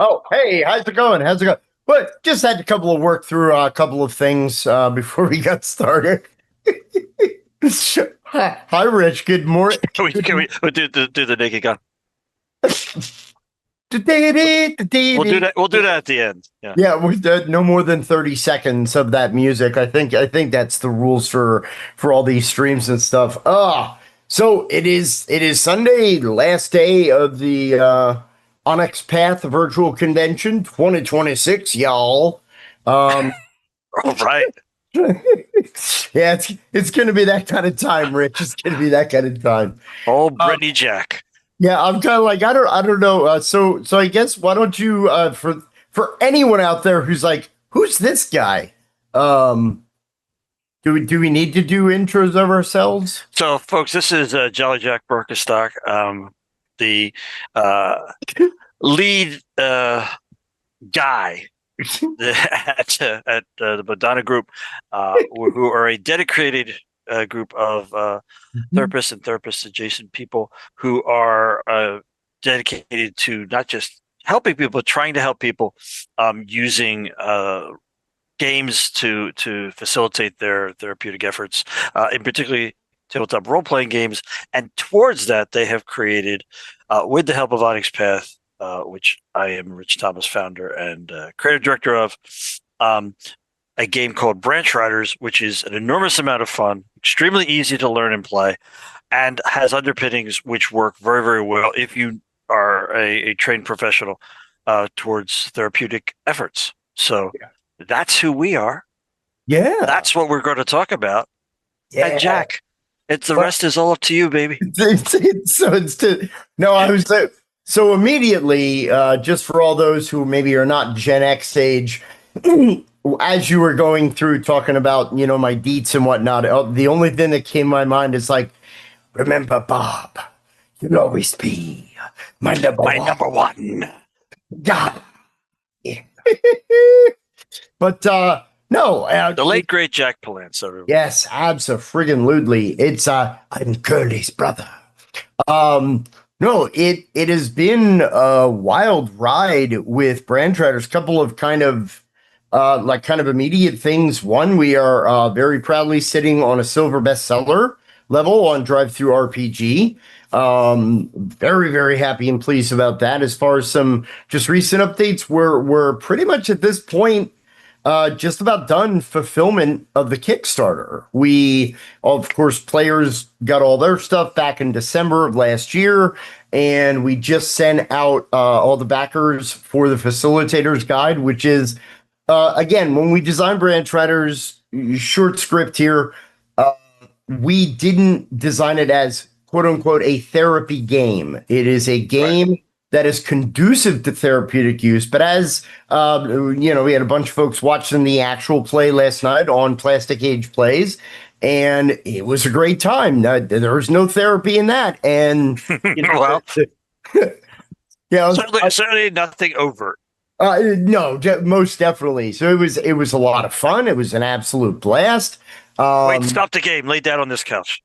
Oh, hey, how's it going? How's it going? But just had a couple of work through a couple of things before we got started. Hi, Rich. Good morning. We'll do the naked gun? We'll do that at the end. Yeah. Yeah, with no more than 30 seconds of that music. I think that's the rules for all these streams and stuff. So it is Sunday, last day of the Onyx Path Virtual Convention 2026, y'all. Um All right. yeah, it's gonna be that kind of time, Rich. It's gonna be that kind of time. Oh, Um, Brittany Jack. yeah, I'm kind of like I don't know. So I guess why don't you for anyone out there who's like, who's this guy? Um, do we need to do intros of ourselves? So, folks, this is Jolly Jack Berkenstock, the uh, lead guy at the Bodhana group, who are a dedicated group of therapists and therapist adjacent people who are dedicated to not just helping people, but trying to help people using games to facilitate their therapeutic efforts, in particularly tabletop role playing games. And towards that, they have created, with the help of Onyx Path, which I am Rich Thomas, founder and creative director of, a game called Branch Riders, which is an enormous amount of fun, extremely easy to learn and play, and has underpinnings which work very, very well if you are a trained professional towards therapeutic efforts. So that's who we are. Yeah, That's what we're going to talk about. yeah. And Jack, the rest is all up to you, baby. No, I was so immediately, just for all those who maybe are not Gen X age, as you were going through talking about, my deets and whatnot, the only thing that came to my mind is like, remember, Bob, you'll always be my number one. God. But no, The late great Jack Palance, everyone. yes, absolutely. It's I'm Curly's brother. No, it has been a wild ride with Brand Traders. Couple of kind of immediate things. One, we are very proudly sitting on a silver bestseller level on Drive Through RPG. Very, very happy and pleased about that. As far as some just recent updates, we're pretty much at this point just about done fulfillment of the Kickstarter. We, of course, players got all their stuff back in December of last year, and we just sent out all the backers for the facilitator's guide, which is, again, when we design Branch Riders, short script here, we didn't design it as quote unquote a therapy game. It is a game that is conducive to therapeutic use. But as we had a bunch of folks watching the actual play last night on Plastic Age Plays, and it was a great time. There was no therapy in that, and Well, yeah, certainly nothing overt. no, most definitely. So it was a lot of fun. It was an absolute blast. Wait, stop the game. Lay down on this couch.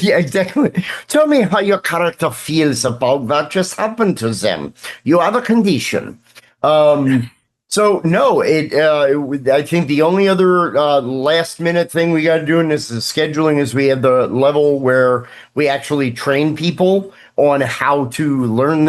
Yeah, exactly. Tell me how your character feels about what just happened to them. You have a condition. So no, I think the only other last minute thing we got to do in this is scheduling. Is we have the level where we actually train people on how to learn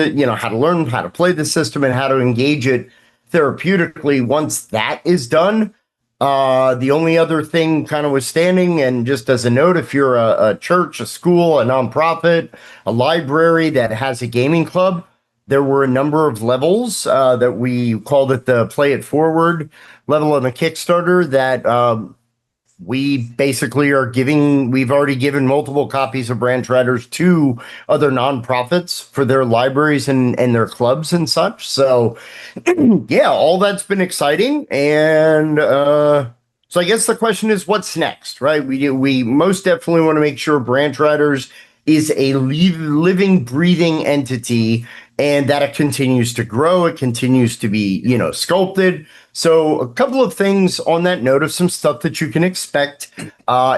how to play the system and how to engage it therapeutically. Once that is done. The only other thing kind of was standing, and just as a note, if you're a church, a school, a nonprofit, a library that has a gaming club, there were a number of levels that we called it the Play It Forward level on the Kickstarter that we basically we've already given multiple copies of Branch Riders to other nonprofits for their libraries and their clubs and such. So yeah, all that's been exciting. And so I guess the question is, what's next, right? We most definitely want to make sure Branch Riders is a living, breathing entity, and that it continues to grow. It continues to be, sculpted. So a couple of things on that note of some stuff that you can expect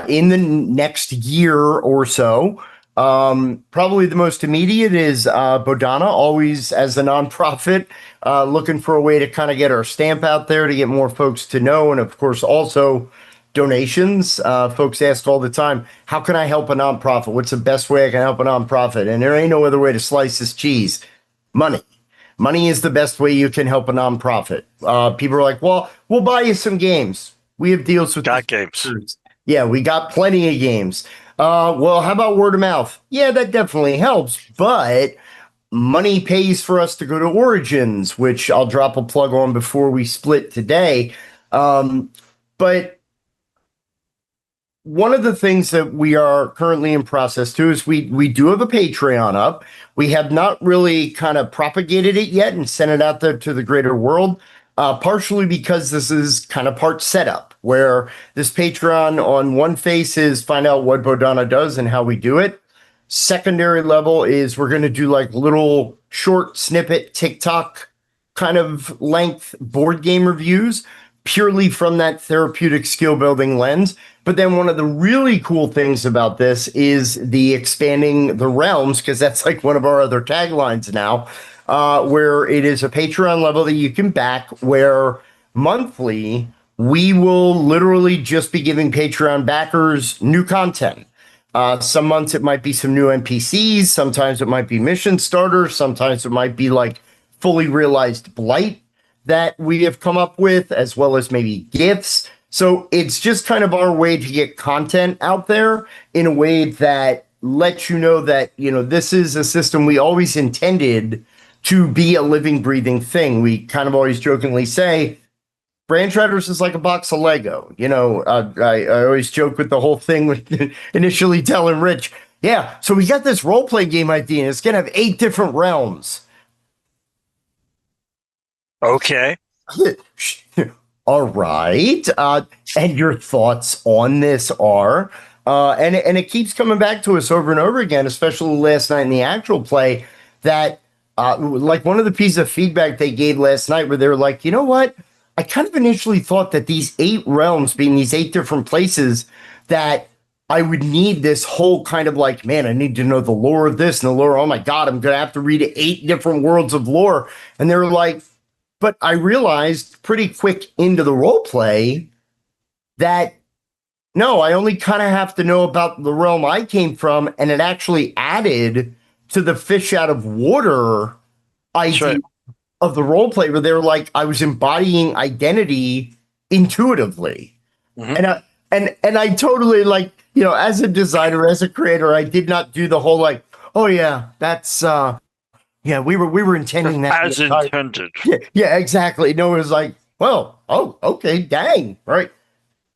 in the next year or so. Probably the most immediate is Bodhana, always as a nonprofit, looking for a way to kind of get our stamp out there to get more folks to know. And of course, also donations. Folks ask all the time, how can I help a nonprofit? What's the best way I can help a nonprofit? And there ain't no other way to slice this cheese. Money. Money is the best way you can help a nonprofit. People are like, well, we'll buy you some games. We have deals with Got games. Yeah, we got plenty of games. Well, how about word of mouth? Yeah, that definitely helps, but money pays for us to go to Origins, which I'll drop a plug on before we split today. But one of the things that we are currently in process too is we do have a Patreon up. We have not really kind of propagated it yet and sent it out there to the greater world. Partially because this is kind of part setup, where this Patreon on one face is find out what Bodhana does and how we do it. Secondary level is we're going to do like little short snippet TikTok kind of length board game reviews purely from that therapeutic skill building lens. But then one of the really cool things about this is the expanding the realms, because that's like one of our other taglines now, where it is a Patreon level that you can back, where monthly we will literally just be giving Patreon backers new content. Some months it might be some new NPCs, sometimes it might be mission starters, sometimes it might be like fully realized blight that we have come up with, as well as maybe gifts. So it's just kind of our way to get content out there in a way that lets you know that, you know, this is a system we always intended to be a living, breathing thing. We kind of always jokingly say, Branch Riders is like a box of Lego. You know, I always joke with the whole thing with initially telling Rich, yeah, so we got this role-play game idea, and it's going to have 8 different realms. Okay. All right. And your thoughts on this are, and it keeps coming back to us over and over again, especially last night in the actual play, that like one of the pieces of feedback they gave last night where they were like, you know what? I kind of initially thought that these 8 realms being these 8 different places that I would need this whole kind of like, man, I need to know the lore of this and the lore. Oh my God, I'm going to have to read 8 different worlds of lore. And they were like, but I realized pretty quick into the role play that no, I only kind of have to know about the realm I came from, and it actually added to the fish out of water idea of the role play, where they were like, I was embodying identity intuitively. Mm-hmm. And I totally, like, you know, as a designer, as a creator, I did not do the whole like, oh yeah, that's yeah, we were intending that as intended. Yeah, exactly. No, it was like, well, oh, okay, dang, right.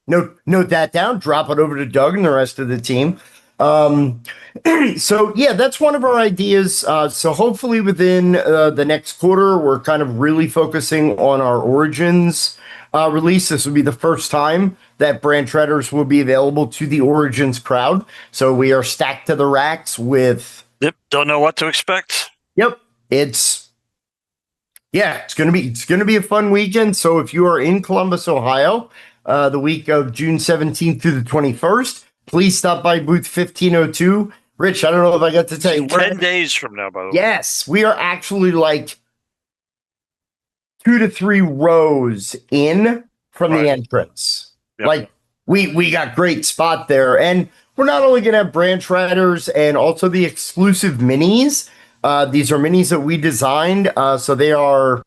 Note that down, drop it over to Doug and the rest of the team. So yeah, that's one of our ideas. So hopefully within the next quarter, we're kind of really focusing on our Origins release. This will be the first time that Branch Riders will be available to the Origins crowd. So we are stacked to the racks with. Yep. Don't know what to expect. Yep. It's gonna be a fun weekend. So if you are in Columbus, Ohio, the week of June 17th through the 21st, please stop by booth 1502. Rich, I don't know if I got to tell you. 10 days from now, by the way. Yes, we are actually like 2 to 3 rows in from the entrance. Yep. Like we got great spot there. And we're not only going to have Branch Riders and also the exclusive minis. These are minis that we designed. So they are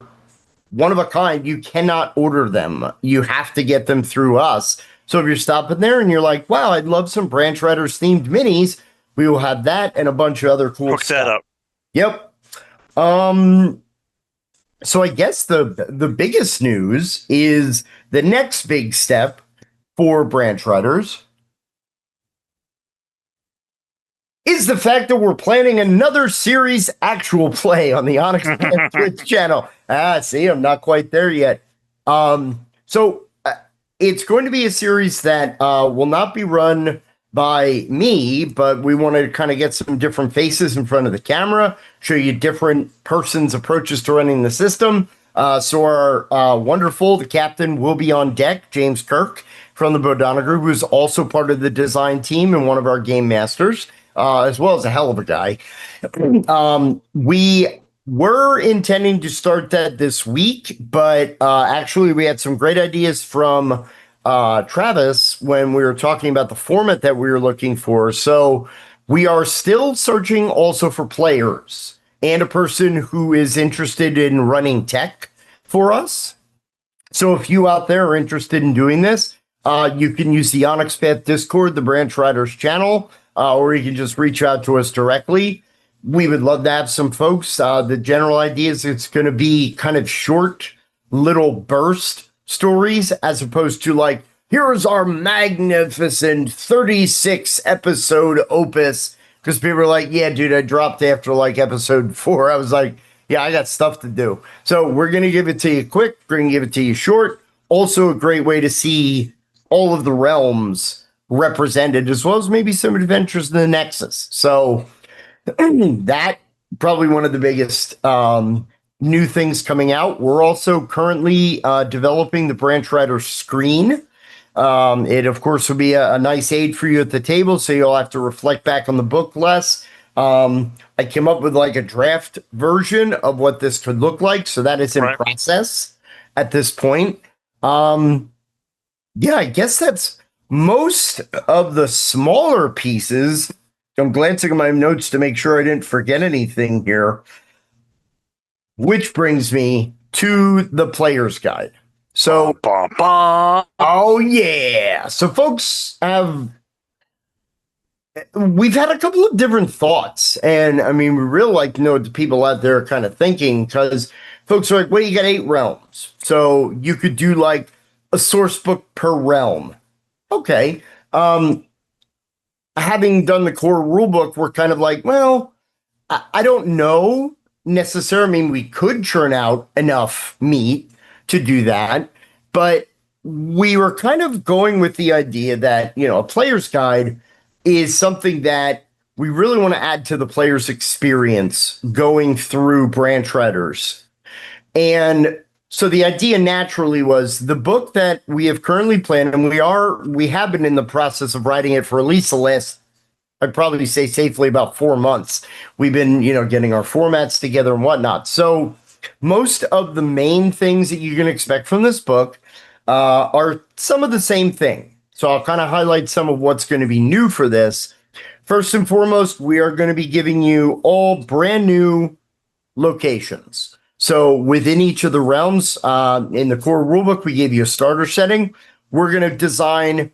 one of a kind. You cannot order them. You have to get them through us. So if you're stopping there and you're like, wow, I'd love some Branch Riders themed minis, we will have that and a bunch of other cool Hook stuff. That up. Yep. So I guess the biggest news is the next big step for Branch Riders is the fact that we're planning another series actual play on the Onyx Twitch channel. See, I'm not quite there yet. So it's going to be a series that will not be run by me, but we want to kind of get some different faces in front of the camera, show you different persons' approaches to running the system. So our the captain will be on deck, James Kirk from the Bodhana Group, who's also part of the design team and one of our game masters. as well as a hell of a guy. We were intending to start that this week, but actually, we had some great ideas from Travis when we were talking about the format that we were looking for. So we are still searching also for players and a person who is interested in running tech for us. So if you out there are interested in doing this, you can use the Onyx Path Discord, the Branch Riders channel, or you can just reach out to us directly. We would love to have some folks. The general idea is it's going to be kind of short, little burst stories as opposed to like, here is our magnificent 36 episode opus. Because people are like, yeah, dude, I dropped after like episode 4. I was like, yeah, I got stuff to do. So we're going to give it to you quick. We're going to give it to you short. Also, a great way to see all of the realms represented, as well as maybe some adventures in the Nexus. So that probably one of the biggest new things coming out. We're also currently developing the Branch Rider screen. It, of course, will be a nice aid for you at the table, so you'll have to reflect back on the book less. I came up with like a draft version of what this could look like, so that is in process at this point. Yeah, I guess that's most of the smaller pieces. I'm glancing at my notes to make sure I didn't forget anything here, which brings me to the player's guide. So, oh yeah. So folks we've had a couple of different thoughts, and I mean, we really like to know what the people out there are kind of thinking, because folks are like, well, you got 8 realms, so you could do like a source book per realm. Okay. Having done the core rulebook, we're kind of like, well, I don't know necessarily. I mean, we could churn out enough meat to do that, but we were kind of going with the idea that, you know, a player's guide is something that we really want to add to the player's experience going through Branch Riders. And so the idea naturally was the book that we have currently planned, and we have been in the process of writing it for at least the last, I'd probably say safely, about 4 months. We've been, you know, getting our formats together and whatnot. So most of the main things that you can expect from this book are some of the same thing. So I'll kind of highlight some of what's going to be new for this. First and foremost, we are going to be giving you all brand new locations. So within each of the realms, in the core rulebook, we gave you a starter setting. We're going to design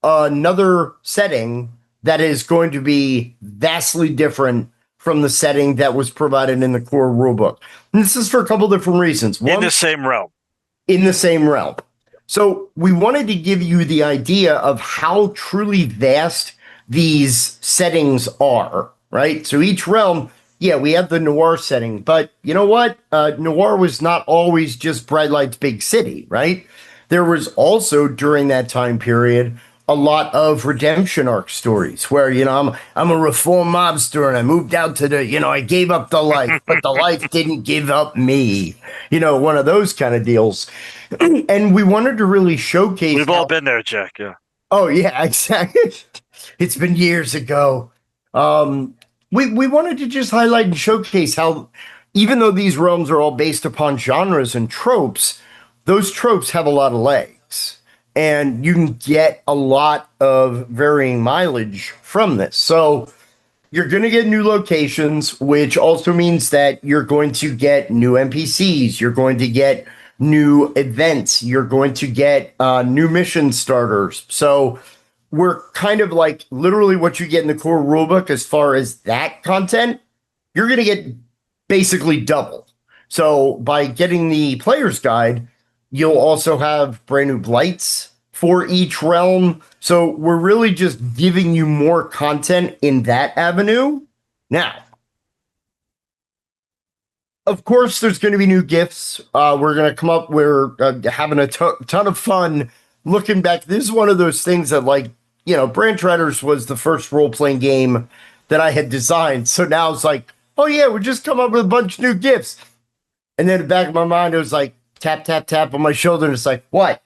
another setting that is going to be vastly different from the setting that was provided in the core rulebook. And this is for a couple different reasons. One, in the same realm. In the same realm. So we wanted to give you the idea of how truly vast these settings are, right? So each realm, yeah, we have the noir setting, but you know what? Noir was not always just Bright Light's big city, right? There was also, during that time period, a lot of redemption arc stories where, you know, I'm a reformed mobster and I moved out to the, you know, I gave up the life, but the life didn't give up me. You know, one of those kind of deals. And we wanted to really showcase. We've all been there, Jack. Yeah. Oh yeah, exactly. It's been years ago. We wanted to just highlight and showcase how, even though these realms are all based upon genres and tropes, those tropes have a lot of legs, and you can get a lot of varying mileage from this. So you're going to get new locations, which also means that you're going to get new NPCs. You're going to get new events. You're going to get new mission starters. So we're kind of like literally what you get in the core rulebook as far as that content, you're going to get basically double. So by getting the player's guide, you'll also have brand new blights for each realm. So we're really just giving you more content in that avenue. Now, of course, there's going to be new gifts. We're going to come up. We're having a ton of fun looking back. This is one of those things that, like, you know, Branch Riders was the first role-playing game that I had designed. So now it's like, oh yeah, we just come up with a bunch of new gifts. And then in the back of my mind, it was like, tap, tap, tap on my shoulder. And it's like, what?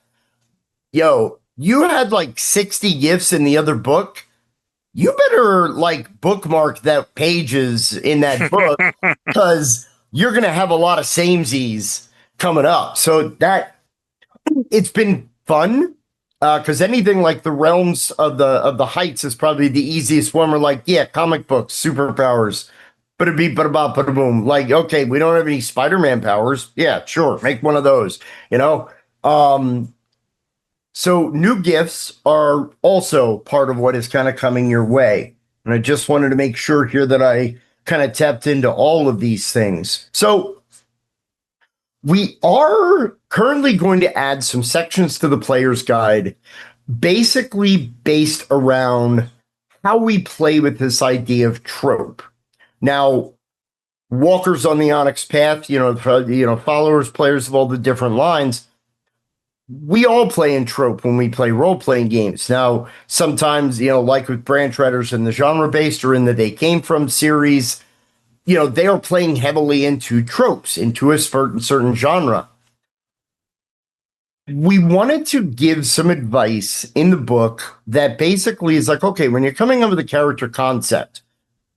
Yo, you had like 60 gifts in the other book. you better like bookmark that pages in that book because you're going to have a lot of samesies coming up. So that it's been fun because anything like the realms of the heights is probably the easiest one. We're like, yeah, comic books, superpowers, but beep, but about, but boom. Like, okay, we don't have any Spider-Man powers. Yeah, sure, make one of those. You know. So new gifts are also part of what is kind of coming your way, and I just wanted to make sure here that I kind of tapped into all of these things. So we are currently going to add some sections to the player's guide, basically based around how we play with this idea of trope. Now, walkers on the Onyx path, followers, players of all the different lines, we all play in trope when we play role-playing games. Now, sometimes, like with branch writers in the genre-based or in the They Came From series, they are playing heavily into tropes, into a certain genre. We wanted to give some advice in the book that basically is like, okay, when you're coming up with a character concept,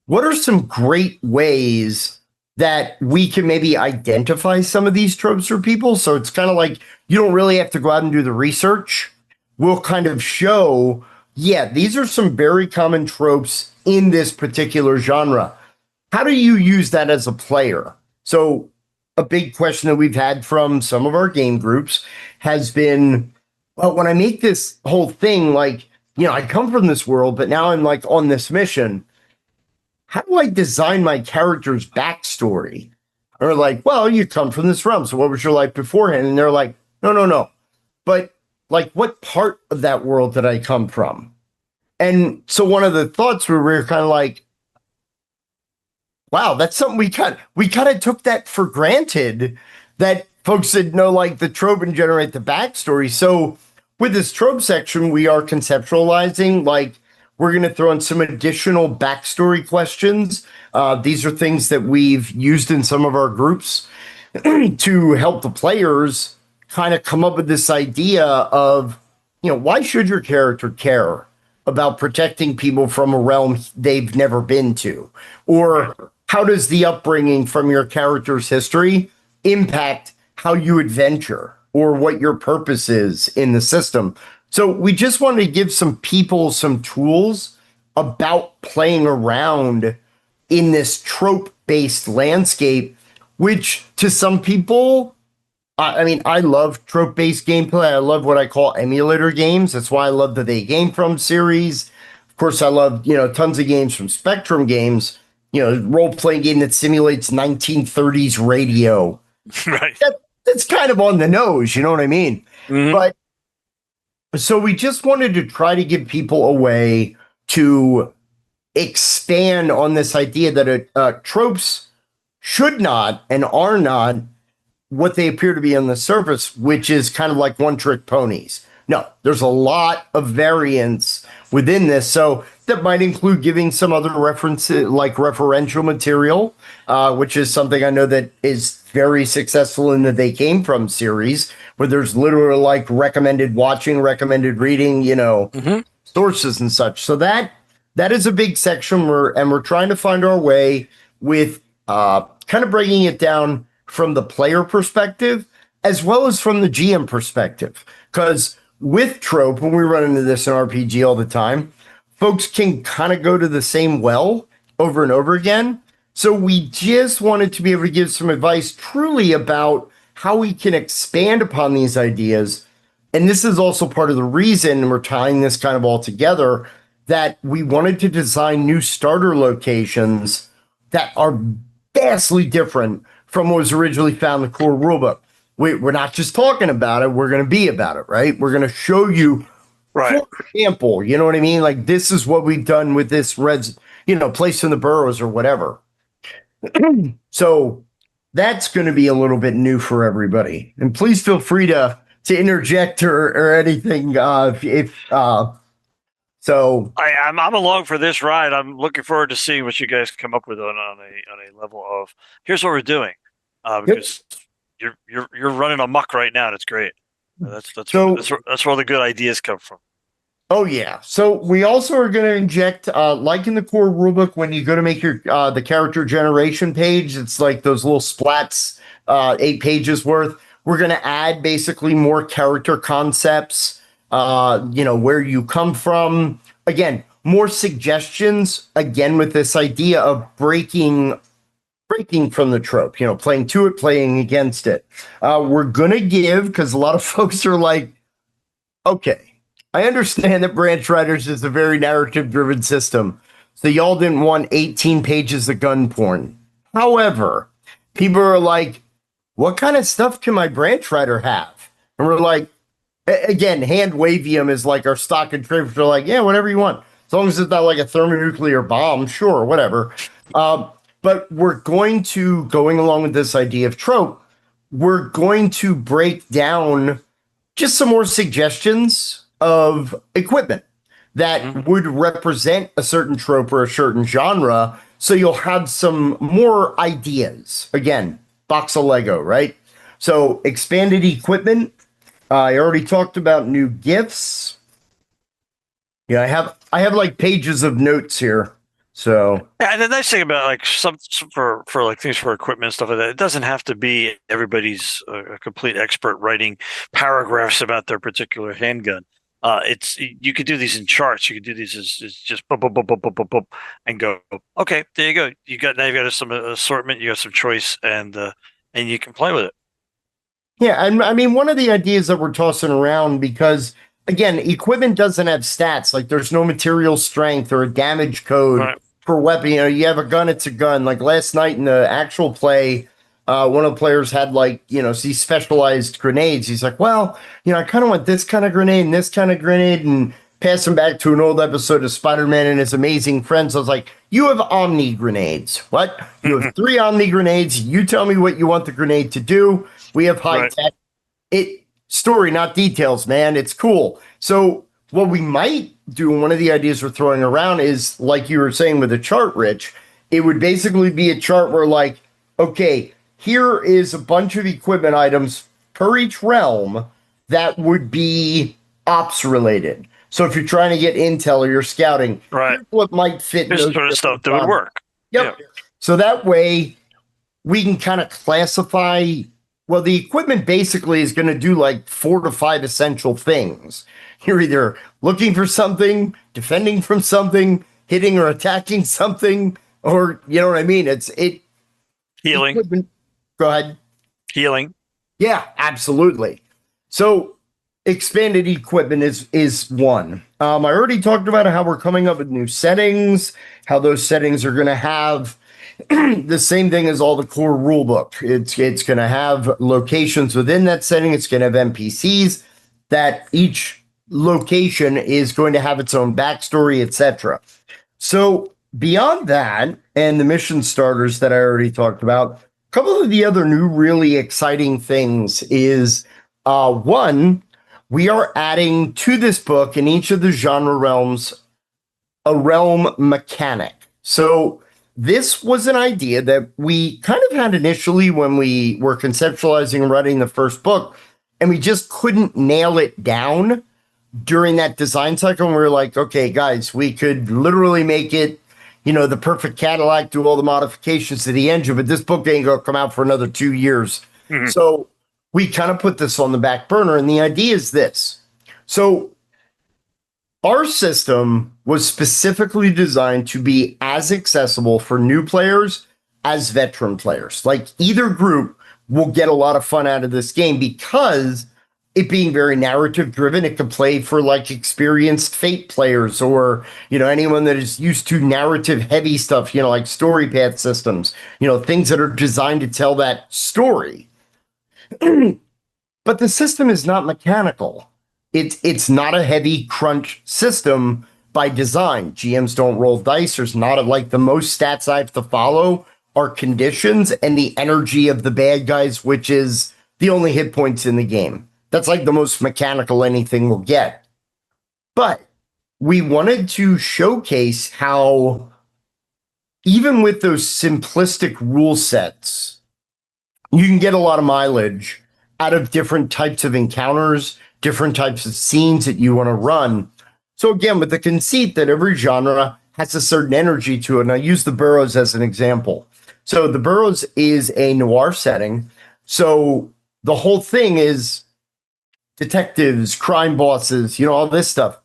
what are some great ways that we can maybe identify some of these tropes for people? So it's kind of like you don't really have to go out and do the research. We'll kind of show, yeah, these are some very common tropes in this particular genre. How do you use that as a player? So a big question that we've had from some of our game groups has been, well, when I make this whole thing, like, I come from this world, but now I'm like on this mission. How do I design my character's backstory? Or like, well, you come from this realm, so what was your life beforehand? And they're like, no, no, no. But like, what part of that world did I come from? And so one of the thoughts we were kind of like, wow, that's something we kind of took that for granted that folks didn't know like the trope and generate the backstory. So with this trope section, we are conceptualizing like we're going to throw in some additional backstory questions. These are things that we've used in some of our groups to help the players kind of come up with this idea of, why should your character care about protecting people from a realm they've never been to? Or how does the upbringing from your character's history impact how you adventure or what your purpose is in the system? So we just wanted to give some people some tools about playing around in this trope-based landscape, which to some people, I mean, I love trope-based gameplay. I love what I call emulator games. That's why I love the They Came From series. Of course, I love, tons of games from Spectrum Games, role-playing game that simulates 1930s radio. Right. That's kind of on the nose, you know what I mean? Mm-hmm. But so we just wanted to try to give people a way to expand on this idea that tropes should not and are not what they appear to be on the surface, which is kind of like one-trick ponies. No, there's a lot of variance within this. So that might include giving some other references, like referential material, which is something I know that is very successful in the They Came From series, where there's literally like recommended watching, recommended reading, Mm-hmm. sources and such. So that is a big section. We're trying to find our way with kind of bringing it down from the player perspective as well as from the GM perspective. Because with trope, when we run into this in RPG all the time, folks can kind of go to the same well over and over again. So we just wanted to be able to give some advice truly about how we can expand upon these ideas. And this is also part of the reason we're tying this kind of all together, that we wanted to design new starter locations that are vastly different from what was originally found in the core rulebook. We're not just talking about it, we're going to be about it, right? We're going to show you, Right. for example, you know what I mean? Like, this is what we've done with this place in the burrows or whatever. So that's going to be a little bit new for everybody. And please feel free to interject or anything so I'm along for this ride. I'm looking forward to seeing what you guys come up with on a level of here's what we're doing, because you're running amok right now and it's great. That's so that's where all the good ideas come from. Oh yeah. So we also are going to inject, like in the core rulebook, when you go to make your the character generation page, it's like those little splats, 8 pages worth. We're going to add basically more character concepts. Where you come from. Again, more suggestions. Again, with this idea of breaking from the trope. Playing to it, playing against it. We're going to give, because a lot of folks are like, okay, I understand that Branch Riders is a very narrative driven system. So y'all didn't want 18 pages of gun porn. However, people are like, what kind of stuff can my Branch Rider have? And we're like, again, hand wavium is like our stock and trade. They're like, yeah, whatever you want. As long as it's not like a thermonuclear bomb, sure, whatever. But we're going along with this idea of trope, we're going to break down just some more suggestions of equipment that would represent a certain trope or a certain genre. So you'll have some more ideas. Again, box of Lego, right? So expanded equipment. I already talked about new gifts. Yeah, I have like pages of notes here. So Yeah, and the nice thing about like for like things for equipment and stuff like that, it doesn't have to be everybody's a complete expert writing paragraphs about their particular handgun. It's you could do these in charts. You could do these as just boop, boop, boop, boop, boop, boop, boop, and go. Okay, there you go. You got some assortment. You got some choice, and you can play with it. yeah, and I mean one of the ideas that we're tossing around because again, equipment doesn't have stats. Like there's no material strength or a damage code Right. per weapon. You have a gun, it's a gun. Like last night in the actual play, one of the players had like, these specialized grenades. He's like, well, I kind of want this kind of grenade and this kind of grenade and pass him back to an old episode of Spider-Man and his amazing friends. I was like, you have Omni grenades. What? You have 3 Omni grenades. You tell me what you want the grenade to do. We have high Right. tech. It story, not details, man. It's cool. So what we might do, and one of the ideas we're throwing around is like you were saying with a chart, Rich, it would basically be a chart where like, okay, here is a bunch of equipment items per each realm that would be ops related. So if you're trying to get intel or you're scouting, Right. here's what might fit in There's those sort of different stuff that would genres. work. Yep. So that way we can kind of classify. Well, the equipment basically is going to do like 4 to 5 essential things. You're either looking for something, defending from something, hitting or attacking something, or you know what I mean? It Healing. equipment. Go ahead. Healing. Yeah, absolutely. So expanded equipment is one. I already talked about how we're coming up with new settings, how those settings are going to have the same thing as all the core rulebook. It's going to have locations within that setting. It's going to have NPCs that each location is going to have its own backstory, etc. So beyond that, and the mission starters that I already talked about, a couple of the other new really exciting things is one, we are adding to this book in each of the genre realms a realm mechanic. So this was an idea that we kind of had initially when we were conceptualizing and writing the first book, and we just couldn't nail it down during that design cycle. And we were like, okay, guys, we could literally make it, the perfect Cadillac, do all the modifications to the engine, but this book ain't gonna come out for another 2 years. Mhm. So we kind of put this on the back burner. And the idea is this. So our system was specifically designed to be as accessible for new players as veteran players. Like either group will get a lot of fun out of this game because it being very narrative driven, it can play for like experienced Fate players or, anyone that is used to narrative heavy stuff, like story path systems, things that are designed to tell that story. But the system is not mechanical. It's not a heavy crunch system by design. GMs don't roll dice. There's not like the most stats I have to follow are conditions and the energy of the bad guys, which is the only hit points in the game. That's like the most mechanical anything will get. But we wanted to showcase how even with those simplistic rule sets, you can get a lot of mileage out of different types of encounters, different types of scenes that you want to run. So again, with the conceit that every genre has a certain energy to it, and I use the Burroughs as an example. So the Burroughs is a noir setting. So the whole thing is detectives, crime bosses, all this stuff.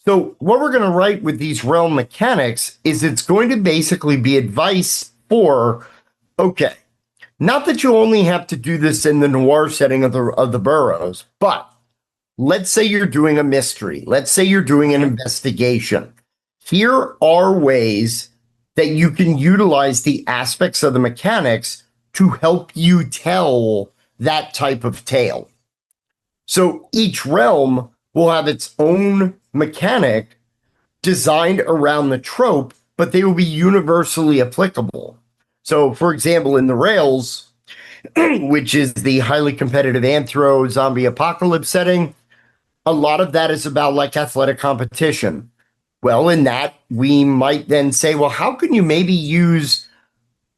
So what we're going to write with these realm mechanics is it's going to basically be advice for, okay, not that you only have to do this in the noir setting of the Burroughs, but let's say you're doing a mystery. Let's say you're doing an investigation. Here are ways that you can utilize the aspects of the mechanics to help you tell that type of tale. So each realm will have its own mechanic designed around the trope, but they will be universally applicable. So, for example, in the Rails, which is the highly competitive anthro zombie apocalypse setting, a lot of that is about like athletic competition. Well, in that, we might then say, well, how can you maybe use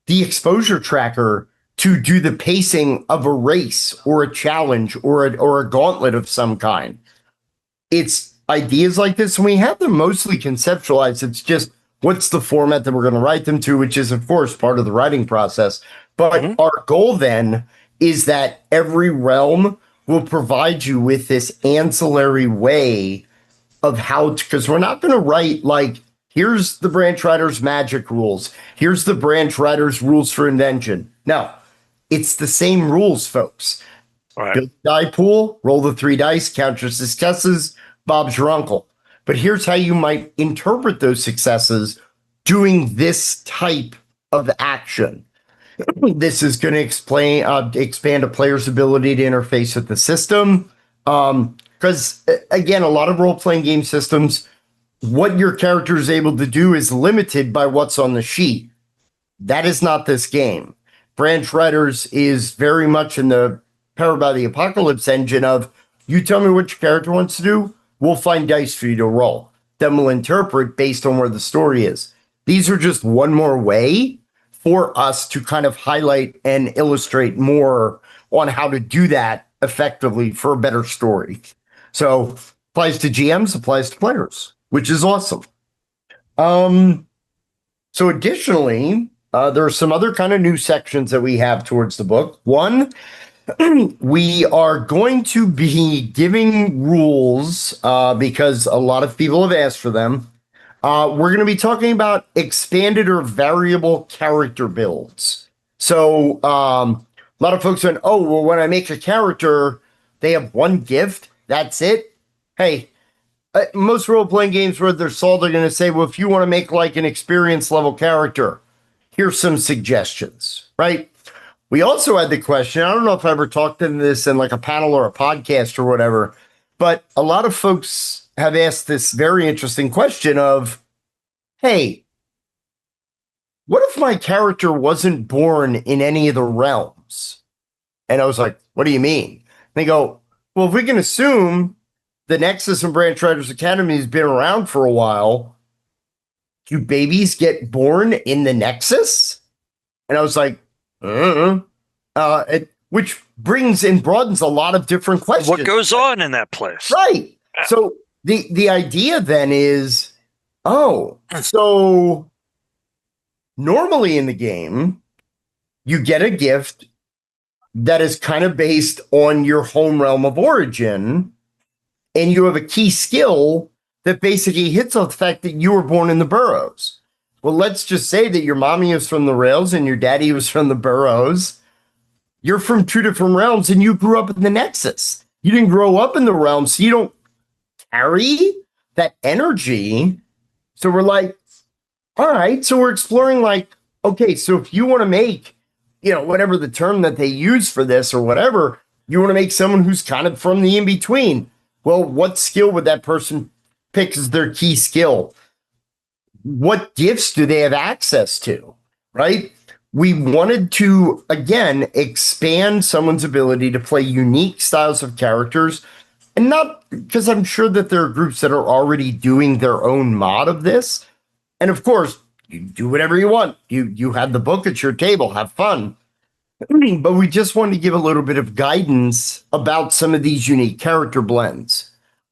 the exposure tracker to do the pacing of a race or a challenge or a gauntlet of some kind? It's ideas like this, and we have them mostly conceptualized. It's just what's the format that we're going to write them to, which is, of course, part of the writing process. But our goal then is that every realm will provide you with this ancillary way of how to, because we're not going to write like, here's the branch rider's magic rules. Here's the branch rider's rules for invention. No, it's the same rules, folks. Right. Build a die pool, roll the 3 dice, count your successes, Bob's your uncle. But here's how you might interpret those successes doing this type of action. This is going to expand a player's ability to interface with the system. Because, again, a lot of role-playing game systems, what your character is able to do is limited by what's on the sheet. That is not this game. Branch Riders is very much in the Powered by the Apocalypse engine of, you tell me what your character wants to do, we'll find dice for you to roll. Then we'll interpret based on where the story is. These are just one more way for us to kind of highlight and illustrate more on how to do that effectively for a better story. So applies to GMs, applies to players, which is awesome. So additionally, there are some other kind of new sections that we have towards the book. One, we are going to be giving rules because a lot of people have asked for them. We're going to be talking about expanded or variable character builds. So a lot of folks went, oh, well, when I make a character, they have one gift. That's it. Hey, most role-playing games where they're sold, they're going to say, well, if you want to make like an experience level character, here's some suggestions, right? We also had the question, I don't know if I ever talked in this in like a panel or a podcast or whatever, but a lot of folks have asked this very interesting question of, hey, what if my character wasn't born in any of the realms? And I was like, what do you mean? And they go, well, if we can assume the Nexus and Branch Riders Academy has been around for a while, do babies get born in the Nexus? And I was like, which brings and broadens a lot of different questions. What goes on in that place? Right. Yeah. So the idea then is, so normally in the game, you get a gift that is kind of based on your home realm of origin, and you have a key skill that basically hits on the fact that you were born in the Burrows. Well, let's just say that your mommy was from the Rails and your daddy was from the Burrows. You're from 2 different realms and you grew up in the Nexus. You didn't grow up in the realm, so you don't carry that energy. So we're like, all right, so we're exploring like, okay, so if you want to make, whatever the term that they use for this or whatever, you want to make someone who's kind of from the in-between. Well, what skill would that person pick as their key skill? What gifts do they have access to, right? We wanted to, again, expand someone's ability to play unique styles of characters, and not because I'm sure that there are groups that are already doing their own mod of this. And of course, you do whatever you want. You have the book at your table, have fun. But we just wanted to give a little bit of guidance about some of these unique character blends.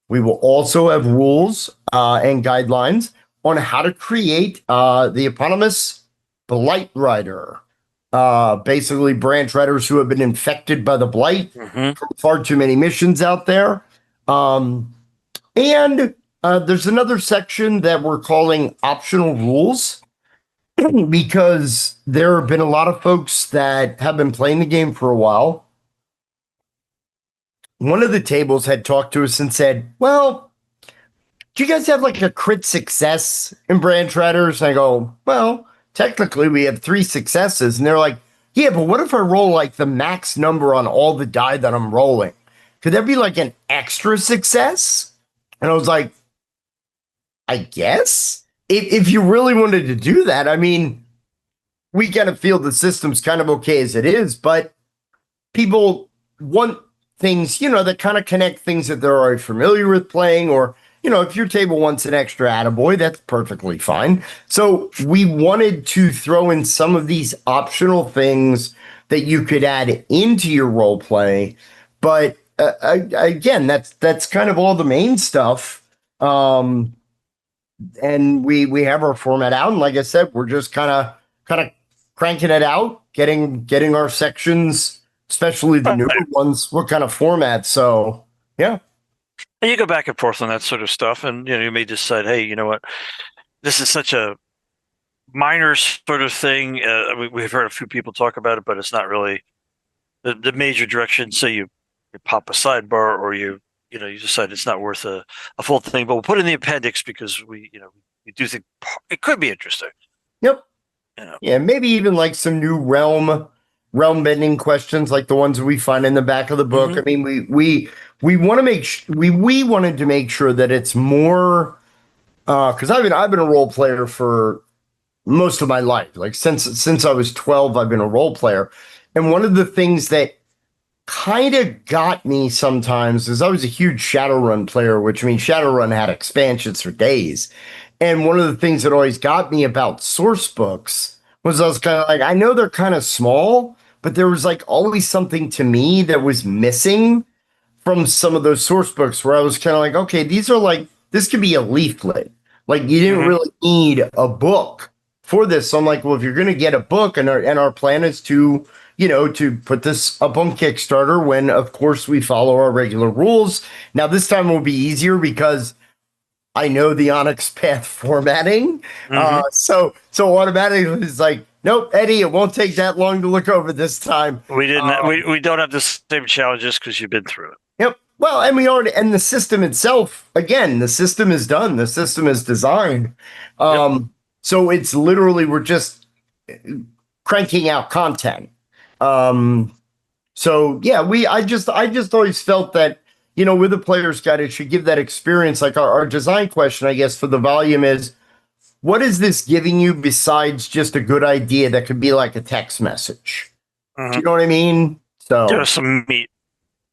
We will also have rules and guidelines on how to create the eponymous Blight Rider. Basically, branch riders who have been infected by the blight Mm-hmm. from far too many missions out there. And there's another section that we're calling optional rules because there have been a lot of folks that have been playing the game for a while. One of the tables had talked to us and said, well, do you guys have like a crit success in branch riders? And I go, well, technically we have 3 successes. And they're like, yeah, but what if I roll like the max number on all the die that I'm rolling? Could there be like an extra success? And I was like, I guess if you really wanted to do that, I mean, we kind of feel the system's kind of okay as it is, but people want things, that kind of connect things that they're already familiar with playing, or, if your table wants an extra attaboy, that's perfectly fine. So we wanted to throw in some of these optional things that you could add into your role play. But again, that's kind of all the main stuff. And we have our format out, and like I said, we're just kind of cranking it out, getting our sections, especially the newer Right. ones, what kind of format. So yeah. And you go back and forth on that sort of stuff, and you may decide, hey, you know what, this is such a minor sort of thing. We've heard a few people talk about it, but it's not really the major direction. So you pop a sidebar, or you decide it's not worth a full thing, but we'll put it in the appendix because we do think it could be interesting. Yep. You know. Yeah, maybe even like some new realm bending questions like the ones we find in the back of the book. Mhm. I mean, we want to we wanted to make sure that it's more because I've been a role player for most of my life. Like since I was 12, I've been a role player. And one of the things that kind of got me sometimes is I was a huge Shadowrun player, which means Shadowrun had expansions for days. And one of the things that always got me about source books was I was kind of like, I know they're kind of small, but there was like always something to me that was missing from some of those source books where I was kind of like, okay, these are like, this could be a leaflet. Like you didn't Mhm. really need a book for this. So I'm like, well, if you're going to get a book and our plan is to, to put this up on Kickstarter when, of course, we follow our regular rules. Now, this time will be easier because I know the Onyx path formatting. Mhm. So automatically it's like, nope, Eddie, it won't take that long to look over this time. We didn't. We don't have the same challenges because you've been through it. Yep. Well, and we already, and the system itself, again, the system is done. The system is designed. Yep. So it's literally, we're just cranking out content. So yeah, I just always felt that, with a player's guide, it should give that experience. Like our design question, I guess, for the volume is, what is this giving you besides just a good idea that could be like a text message? Do you know what I mean? So Give us some meat.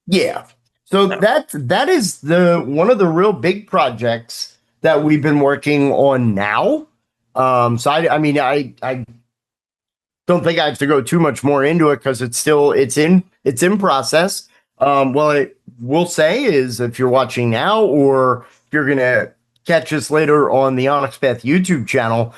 yeah. So Yeah. that is the one of the real big projects that we've been working on now. So I mean I don't think I have to go too much more into it because it's in process. What I will say is if you're watching now or if you're gonna catch us later on the Onyx Path YouTube channel,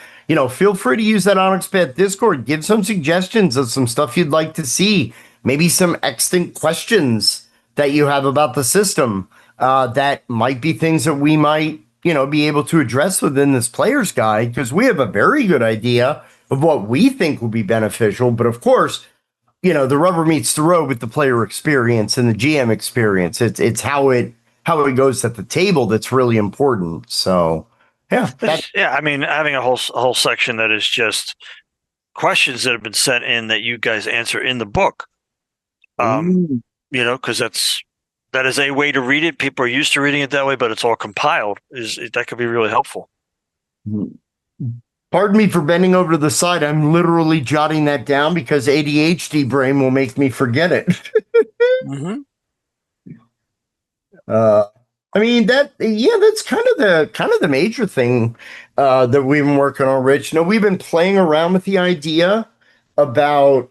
feel free to use that Onyx Path Discord. Give some suggestions of some stuff you'd like to see. Maybe some extant questions that you have about the system that might be things that we might, be able to address within this player's guide because we have a very good idea of what we think will be beneficial. But of course, the rubber meets the road with the player experience and the GM experience. It's how it goes at the table that's really important. So yeah, Yeah. I mean, having a whole section that is just questions that have been sent in that you guys answer in the book. Ooh. Because that is a way to read it. People are used to reading it that way, but it's all compiled. That could be really helpful. Pardon me for bending over to the side. I'm literally jotting that down because ADHD brain will make me forget it. Mm-hmm. Uh, I mean that's kind of the major thing that we've been working on, Rich. We've been playing around with the idea about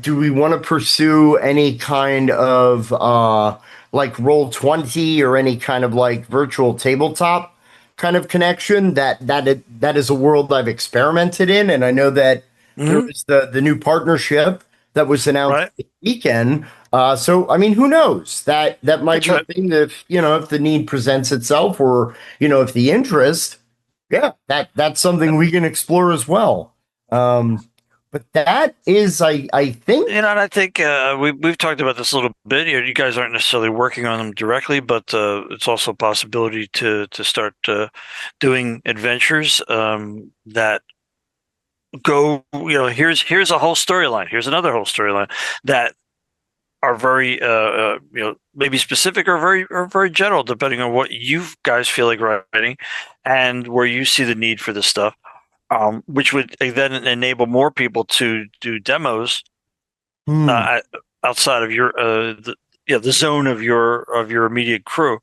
do we want to pursue any kind of like Roll 20 or any kind of like virtual tabletop kind of connection, that is a world I've experimented in, and I know that there Hmm. was the new partnership that was announced Right. this weekend. So I mean, who knows? That might That's be a right. thing that if the need presents itself, or if the interest, yeah, that's something we can explore as well. Um, but that is, I think. And I think we've talked about this a little bit. You guys aren't necessarily working on them directly, but it's also a possibility to start doing adventures that go. Here's a whole storyline. Here's another whole storyline that are very maybe specific or very general, depending on what you guys feel like writing, and where you see the need for this stuff. Which would then enable more people to do demos Hmm. uh, outside of your the zone of your immediate crew,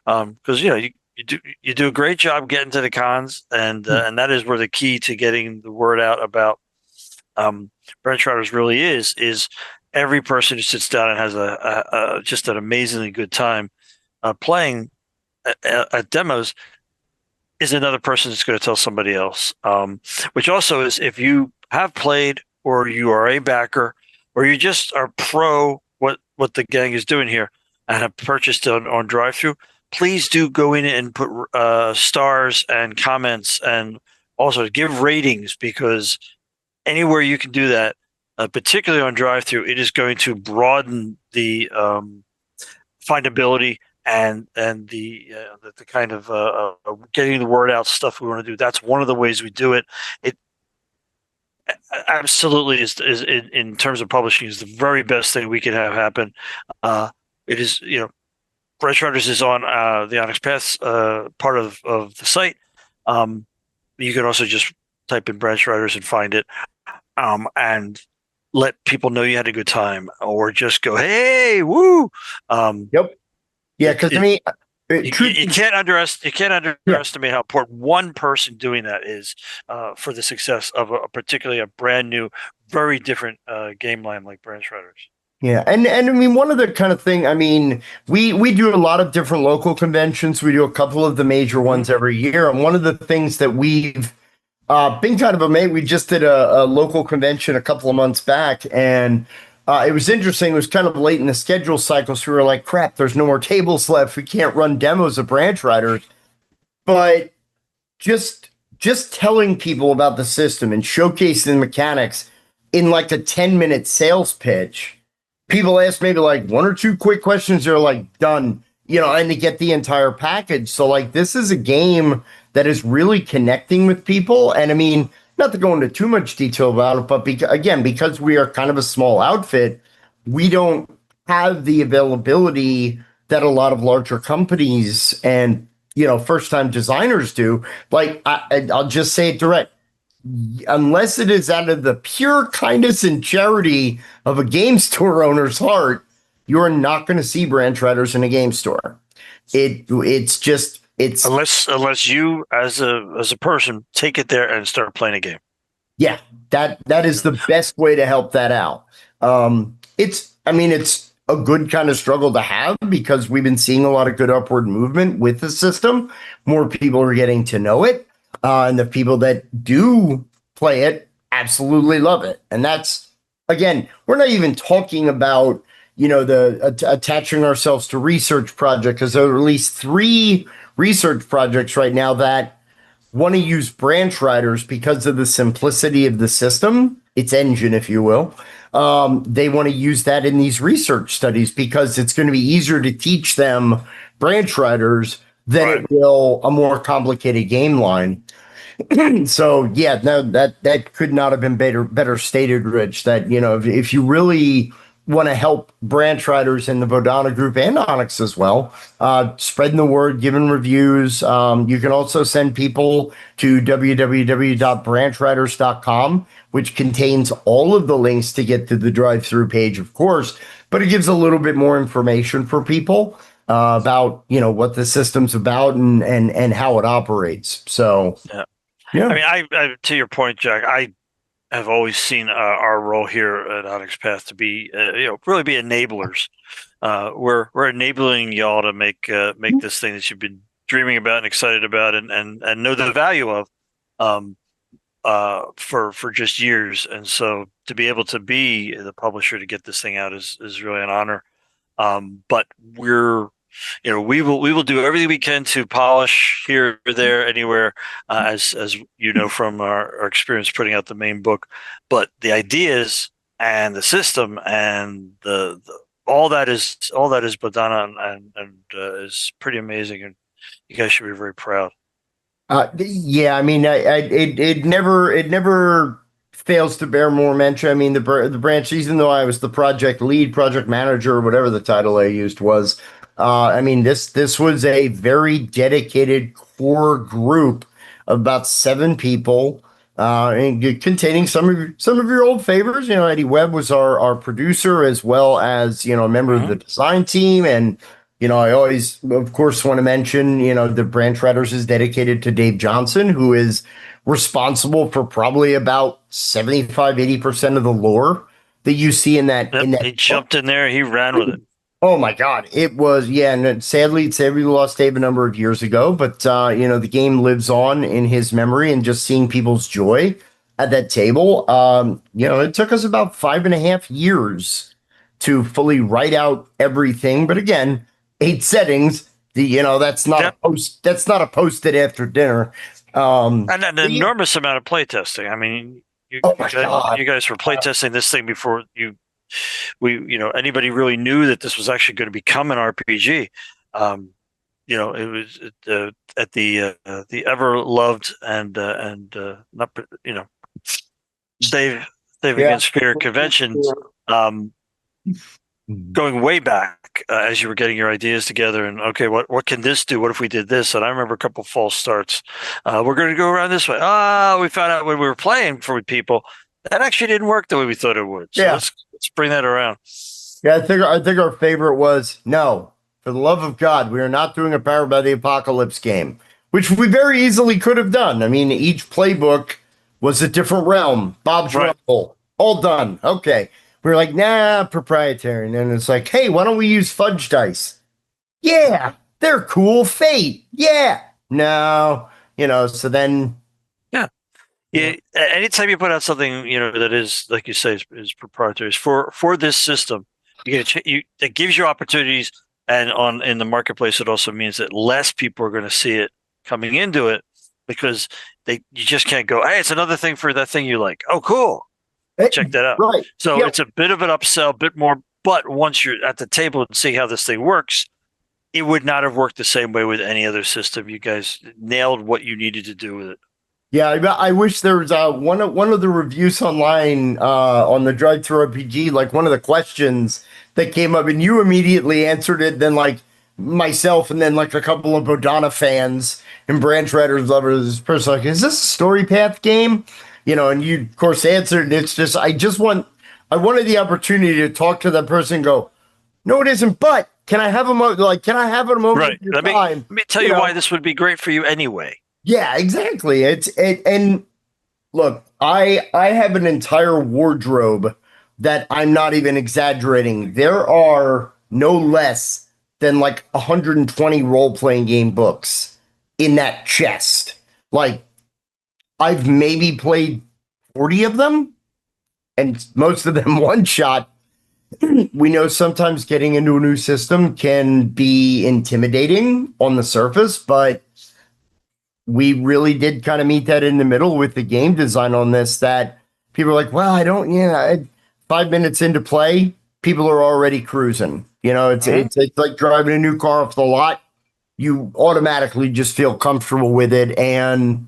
because you do a great job getting to the cons, and that is where the key to getting the word out about Branch Riders really is every person who sits down and has a just an amazingly good time playing at demos is another person that's going to tell somebody else. Which also is if you have played or you are a backer or you just are pro what the gang is doing here and have purchased on drive through, please do go in and put stars and comments and also give ratings because anywhere you can do that, particularly on drive through, it is going to broaden the findability and the kind of getting the word out stuff we want to do. That's one of the ways we do it. It absolutely is in terms of publishing is the very best thing we can have happen. It is Branch Riders is on the Onyx Paths part of the site. Um, you can also just type in Branch Riders and find it, and let people know you had a good time, or just go, "Hey, woo!" Um, Yep. Yeah, it, because I it mean, truth. you can't Yeah. underestimate how important one person doing that is for the success of particularly a brand new, very different game line like Branch Riders. Yeah, and I mean, one of the kind of thing. I mean, we do a lot of different local conventions. We do a couple of the major Mm-hmm. ones every year, and one of the things that we've been kind of amazed. We just did a local convention a couple of months back, and it was interesting. It was kind of late in the schedule cycle, so we were like, "Crap, there's no more tables left. We can't run demos of Branch Riders." But just just telling people about the system and showcasing the mechanics in like a 10-minute sales pitch, people ask maybe like one or two quick questions, they're like done, and they get the entire package. So like this is a game that is really connecting with people. And I mean, not to go into too much detail about it, but again, because we are kind of a small outfit, we don't have the availability that a lot of larger companies and first time designers do. Like I'll just say it direct. Unless it is out of the pure kindness and charity of a game store owner's heart, you're not going to see branch riders in a game store. It's Unless you as a person take it there and start playing a game. Yeah, that is the best way to help that out. I mean, it's a good kind of struggle to have because we've been seeing a lot of good upward movement with the system. More people are getting to know it, and the people that do play it absolutely love it. And that's again, we're not even talking about the attaching ourselves to research projects because there are at least three research projects right now that want to use branch riders because of the simplicity of the system, its engine, if you will. They want to use that in these research studies because it's going to be easier to teach them branch riders than Right. it will a more complicated game line. So yeah, no, that could not have been better stated, Rich. That if you really want to help branch riders in the Bodhana group and Onyx as well, spreading the word, giving reviews. You can also send people to www.branchriders.com, which contains all of the links to get to the drive-through page, of course, but it gives a little bit more information for people about what the system's about and how it operates. So Yeah. I yeah. mean, I to your point, Jack. I have always seen our role here at Onyx Path to be, really be enablers. We're enabling y'all to make this thing that you've been dreaming about and excited about and know the value of um, for just years. And so to be able to be the publisher to get this thing out is really an honor. But we're we will do everything we can to polish here, there, anywhere, as you know from our experience putting out the main book. But the ideas and the system and the all that is Bodhana and is pretty amazing, and you guys should be very proud. Yeah, I mean, it never fails to bear more mention. I mean, the branch, even though I was the project lead, project manager, or whatever the title I used was, I mean, this was a very dedicated core group of about 7 people, and containing some of your old favors. You know, Eddie Webb was our producer, as well as a member of the design team. And I always, of course, want to mention, the Branch Riders is dedicated to Dave Johnson, who is responsible for probably about 75-80% of the lore that you see in that. Yep, In that he jumped in there, he ran with it. Oh my God, it was, yeah, and sadly, we lost Dave a number of years ago, but the game lives on in his memory, and just seeing people's joy at that table. It took us about 5.5 years to fully write out everything, but again, 8 settings. That's not Yep. a post. That's not a posted after dinner. And an But enormous amount of playtesting. I mean, oh my God. you guys were playtesting this thing before anybody really knew that this was actually going to become an RPG. It was at the ever loved and not Save Yeah. Against Fear conventions. Um, Going way back, as you were getting your ideas together, and okay, what can this do? What if we did this? And I remember a couple false starts. We're going to go around this way. We found out when we were playing for people that actually didn't work the way we thought it would. So Yeah. let's bring that around. Yeah, I think our favorite was, no, for the love of God, we are not doing a Powered by the Apocalypse game, which we very easily could have done. I mean, each playbook was a different realm. Bob's Right. Rumble, all done. Okay. We are like, nah, proprietary. And then it's like, hey, why don't we use fudge dice? Yeah, they're cool. Fate. Yeah. No, so then. Yeah. Anytime you put out something, that is, like you say, is proprietary for this system, you get that gives you opportunities, and in the marketplace, it also means that less people are going to see it coming into it, because you just can't go, hey, it's another thing for that thing you like. Oh, cool. Check that out. Right. So Yep. it's a bit of an upsell, a bit more. But once you're at the table and see how this thing works, it would not have worked the same way with any other system. You guys nailed what you needed to do with it. Yeah, I wish there was one of the reviews online on the Drive Through RPG, like one of the questions that came up, and you immediately answered it. Then like myself, and then like a couple of Bodhana fans and Branch Riders lovers, this person like, is this a story path game? And you of course answered. And it's just I wanted the opportunity to talk to that person and go, no, it isn't. But can I have a can I have a moment Right. of your Let me time? tell you why this would be great for you anyway. Yeah, exactly. And look, I have an entire wardrobe that I'm not even exaggerating. There are no less than like 120 role-playing game books in that chest. Like, I've maybe played 40 of them, and most of them one shot. We know sometimes getting into a new system can be intimidating on the surface, but we really did kind of meet that in the middle with the game design on this, that people are like, well, 5 minutes into play, people are already cruising. It's like driving a new car off the lot. You automatically just feel comfortable with it. And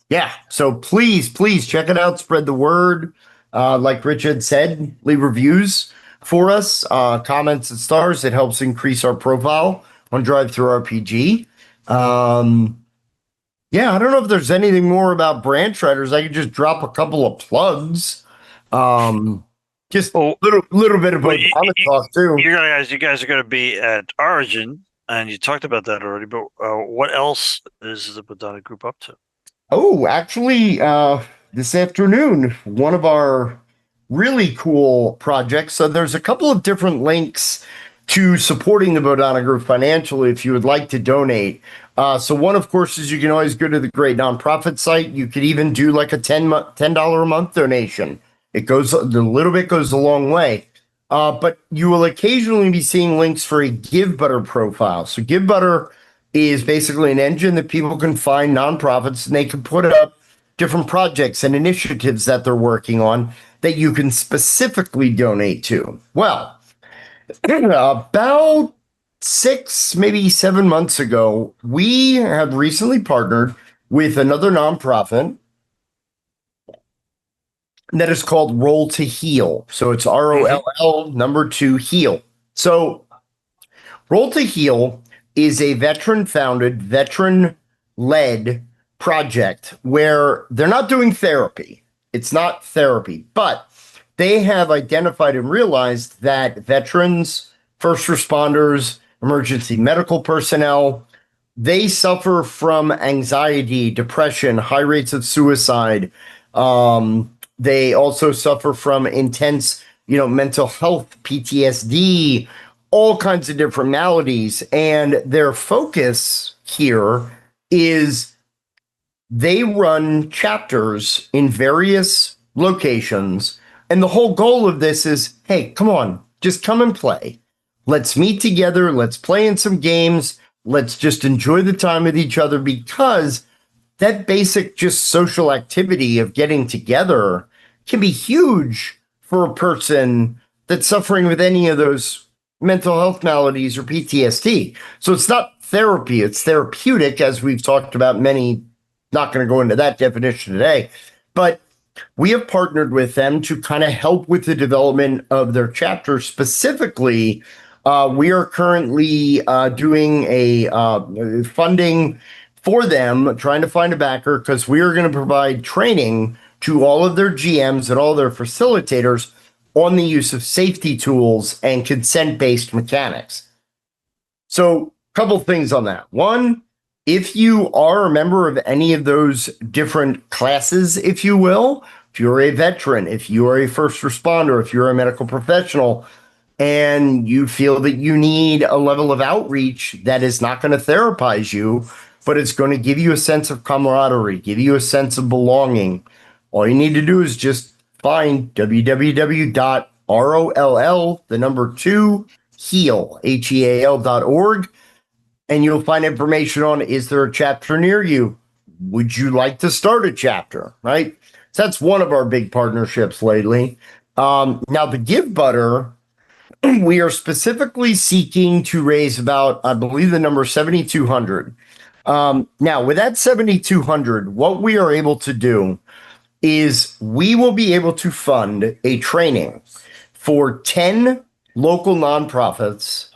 yeah, so please check it out. Spread the word. Like Richard said, leave reviews for us, comments and stars. It helps increase our profile on Drive Through RPG. Yeah, I don't know if there's anything more about Branch Riders. I could just drop a couple of plugs. Just a little bit about talk too. You guys are going to be at Origin, and you talked about that already. But what else is the Bodhana group up to? Oh, actually, this afternoon, one of our really cool projects. So there's a couple of different links to supporting the Bodhana Group financially if you would like to donate. So one, of course, is you can always go to the great nonprofit site. You could even do like a $10 a month donation. It goes, a little bit goes a long way. But you will occasionally be seeing links for a GiveButter profile. So GiveButter is basically an engine that people can find nonprofits and they can put up different projects and initiatives that they're working on that you can specifically donate to. Well, about 6, maybe 7 months ago, we have recently partnered with another nonprofit that is called Roll to Heal. So it's ROLL number 2 Heal. So Roll to Heal is a veteran founded, veteran led project where they're not doing therapy. It's not therapy, but they have identified and realized that veterans, first responders, emergency medical personnel, they suffer from anxiety, depression, high rates of suicide. They also suffer from intense, mental health, PTSD, all kinds of different maladies. And their focus here is they run chapters in various locations. And the whole goal of this is, hey, come on, just come and play. Let's meet together. Let's play in some games. Let's just enjoy the time with each other, because that basic just social activity of getting together can be huge for a person that's suffering with any of those mental health maladies or PTSD. So it's not therapy, it's therapeutic, as we've talked about many, not going to go into that definition today, but we have partnered with them to kind of help with the development of their chapter. Specifically, we are currently doing a funding for them, trying to find a backer, because we are going to provide training to all of their GMs and all their facilitators on the use of safety tools and consent-based mechanics. So, a couple things on that. One, if you are a member of any of those different classes, if you will, if you're a veteran, if you are a first responder, if you're a medical professional, and you feel that you need a level of outreach that is not going to therapize you, but it's going to give you a sense of camaraderie, give you a sense of belonging, all you need to do is just find www.roll, the number 2, heal, HEAL.org, and you'll find information on, is there a chapter near you? Would you like to start a chapter, right? So that's one of our big partnerships lately. Now, the GiveButter, we are specifically seeking to raise about, I believe the number 7,200. Now, with that 7,200, what we are able to do is we will be able to fund a training for 10 local nonprofits,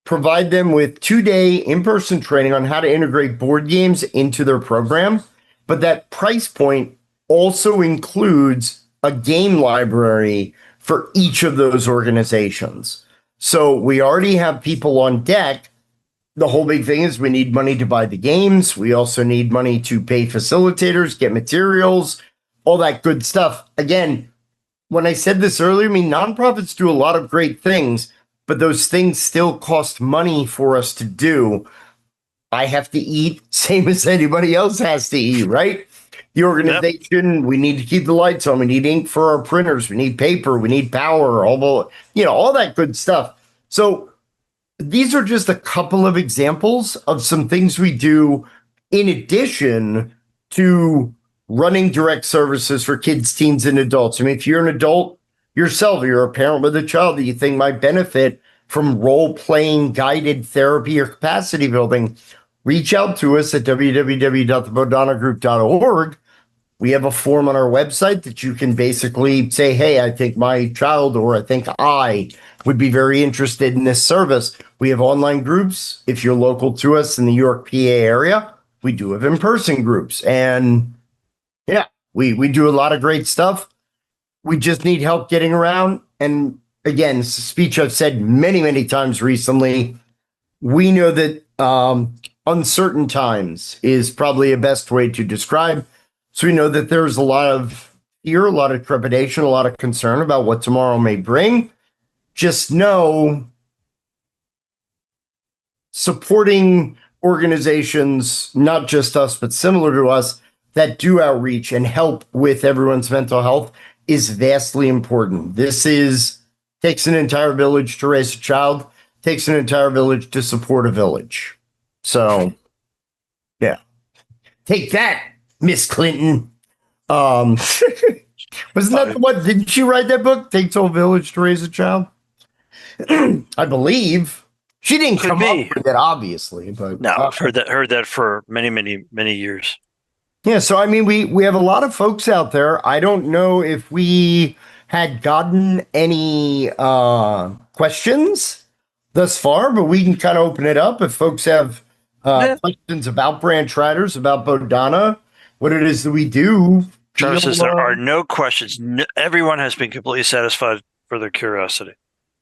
provide them with 2-day in-person training on how to integrate board games into their program. But that price point also includes a game library for each of those organizations. So we already have people on deck. The whole big thing is we need money to buy the games. We also need money to pay facilitators, get materials, all that good stuff. Again, when I said this earlier, I mean, nonprofits do a lot of great things, but those things still cost money for us to do. I have to eat, same as anybody else has to eat, right? The organization, we need to keep the lights on. We need ink for our printers. We need paper. We need power, all that good stuff. So these are just a couple of examples of some things we do in addition to running direct services for kids, teens, and adults. I mean, if you're an adult yourself, you're a parent with a child that you think might benefit from role-playing guided therapy or capacity building, reach out to us at www.thebodhanagroup.org. We have a form on our website that you can basically say, hey, I think my child or I think I would be very interested in this service. We have online groups. If you're local to us in the York, PA area, we do have in-person groups. And yeah, we do a lot of great stuff. We just need help getting around. And again, it's a speech I've said many, many times recently. We know that uncertain times is probably a best way to describe. So we know that there's a lot of fear, a lot of trepidation, a lot of concern about what tomorrow may bring. Just know supporting organizations, not just us, but similar to us, that do outreach and help with everyone's mental health is vastly important. This is takes an entire village to raise a child, takes an entire village to support a village. So, yeah. Take that, Miss Clinton. Um, wasn't that the one? Didn't she write that book? Takes a whole village to raise a child. I believe she didn't Could come be. up with it, obviously, but No, I've heard that for many years. yeah. So I mean, we have a lot of folks out there. I don't know if we had gotten any questions thus far, but we can kind of open it up if folks have Yeah. questions about branch riders, about Bodhana, what it is that we do. Travis says there are no questions. No, everyone has been completely satisfied for their curiosity.